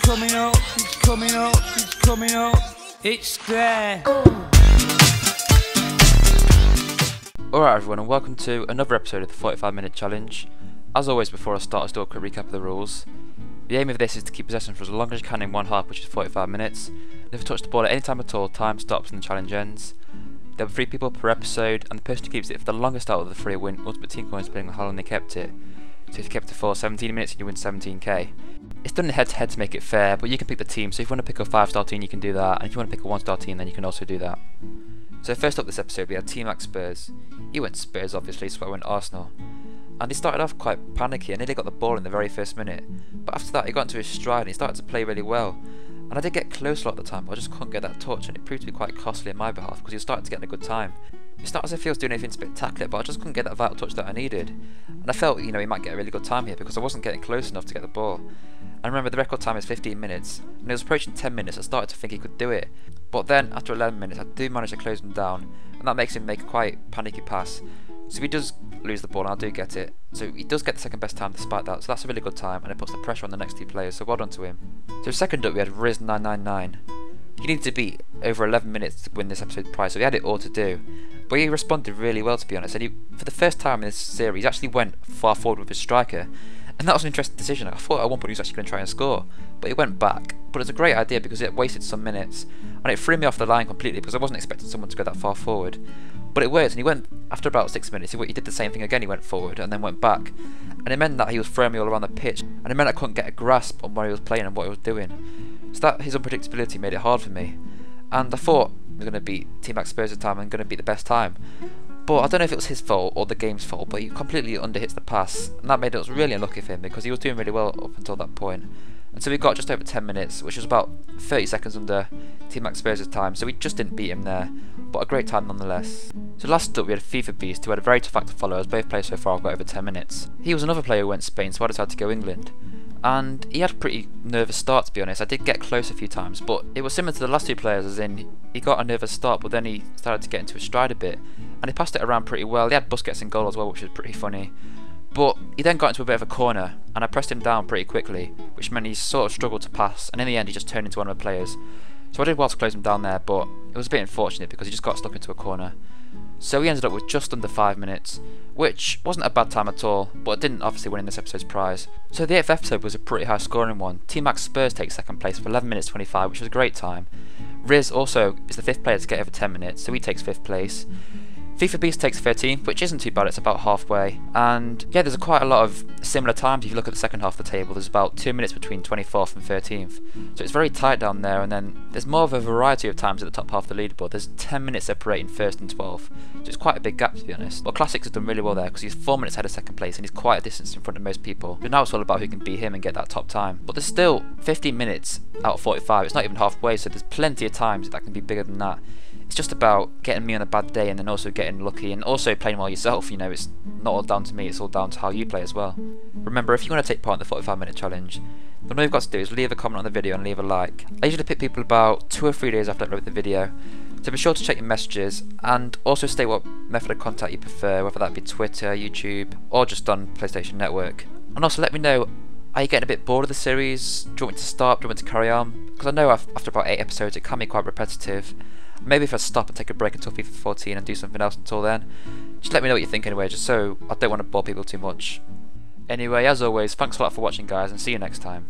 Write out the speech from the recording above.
coming up, it's coming up, it's coming up, it's there. Alright everyone, and welcome to another episode of the 45-minute challenge. As always, before I start, I'll do a quick recap of the rules. The aim of this is to keep possession for as long as you can in one half, which is 45 minutes. And if you touch the ball at any time at all, time stops and the challenge ends. There will be 3 people per episode, and the person who keeps it for the longest out of the 3 win ultimate team coins depending on how long they kept it. So if you kept it for 17 minutes, you win 17k. It's done in head-to-head to make it fair, but you can pick the team, so if you want to pick a 5-star team you can do that, and if you want to pick a 1-star team then you can also do that. So first up this episode we had Team Max Spurs. He went Spurs obviously, so I went Arsenal. And he started off quite panicky and nearly got the ball in the very first minute. But after that he got into his stride and he started to play really well. And I did get close a lot at the time, but I just couldn't get that touch, and it proved to be quite costly in my behalf because he was starting to get in a good time. It's not as if he was doing anything spectacular, but I just couldn't get that vital touch that I needed. And I felt, he might get a really good time here because I wasn't getting close enough to get the ball. And remember, the record time is 15 minutes, and it was approaching 10 minutes. I started to think he could do it. But then, after 11 minutes, I do manage to close him down, and that makes him make a quite panicky pass. So he does lose the ball, and I do get it. So he does get the second best time despite that, so that's a really good time, and it puts the pressure on the next 2 players, so well done to him. So second up, we had Riz999. He needed to be over 11 minutes to win this episode prize, so he had it all to do. But he responded really well, to be honest, and for the first time in this series, he actually went far forward with his striker. And that was an interesting decision. I thought at one point he was actually going to try and score, but he went back. But it was a great idea because it wasted some minutes, and it threw me off the line completely because I wasn't expecting someone to go that far forward. But it worked, and he went, after about 6 minutes, he did the same thing again. He went forward and then went back, and it meant that he was throwing me all around the pitch, and it meant I couldn't get a grasp on where he was playing and what he was doing. So that his unpredictability made it hard for me, and I thought I was going to beat Team Max Spurs at the time and going to beat the best time. But I don't know if it was his fault or the game's fault, but he completely underhits the pass, and that made it really unlucky for him because he was doing really well up until that point. And so we got just over 10 minutes, which was about 30 seconds under Team Max Spurs' time, so we just didn't beat him there, but a great time nonetheless. So last up we had FIFA Beast, who had a very tough act to follow, as both players so far have got over 10 minutes. He was another player who went Spain, so I decided to go England. And he had a pretty nervous start, to be honest. I did get close a few times, but it was similar to the last 2 players, as in he got a nervous start, but then he started to get into his stride a bit, and he passed it around pretty well. He had Busquets in goal as well, which was pretty funny. But he then got into a bit of a corner, and I pressed him down pretty quickly, which meant he sort of struggled to pass, and in the end he just turned into one of the players. So I did well to close him down there, but it was a bit unfortunate because he just got stuck into a corner. So he ended up with just under 5 minutes, which wasn't a bad time at all, but it didn't obviously win in this episode's prize. So the 8th episode was a pretty high scoring one. Team Max Spurs takes 2nd place for 11 minutes 25, which was a great time. Riz also is the 5th player to get over 10 minutes, so he takes 5th place. FIFA Beast takes 13th, which isn't too bad, it's about halfway. And yeah, there's quite a lot of similar times if you look at the second half of the table. There's about 2 minutes between 24th and 13th. So it's very tight down there, and then there's more of a variety of times at the top half of the leaderboard. There's 10 minutes separating 1st and 12th. So it's quite a big gap, to be honest. But Classics has done really well there because he's 4 minutes ahead of 2nd place and he's quite a distance in front of most people. But now it's all about who can beat him and get that top time. But there's still 15 minutes out of 45. It's not even halfway, so there's plenty of times that can be bigger than that. It's just about getting me on a bad day and then also getting lucky and also playing well yourself. It's not all down to me, it's all down to how you play as well. Remember, if you want to take part in the 45-minute challenge, then all you've got to do is leave a comment on the video and leave a like. I usually pick people about 2 or 3 days after I upload the video, so be sure to check your messages and also state what method of contact you prefer, whether that be Twitter, YouTube, or just on PlayStation Network. And also let me know, are you getting a bit bored of the series? Do you want me to stop? Do you want me to carry on? Because I know after about 8 episodes it can be quite repetitive. Maybe if I stop and take a break until FIFA 14 and do something else until then. Just let me know what you think anyway, just so I don't want to bore people too much. Anyway, as always, thanks a lot for watching guys, and see you next time.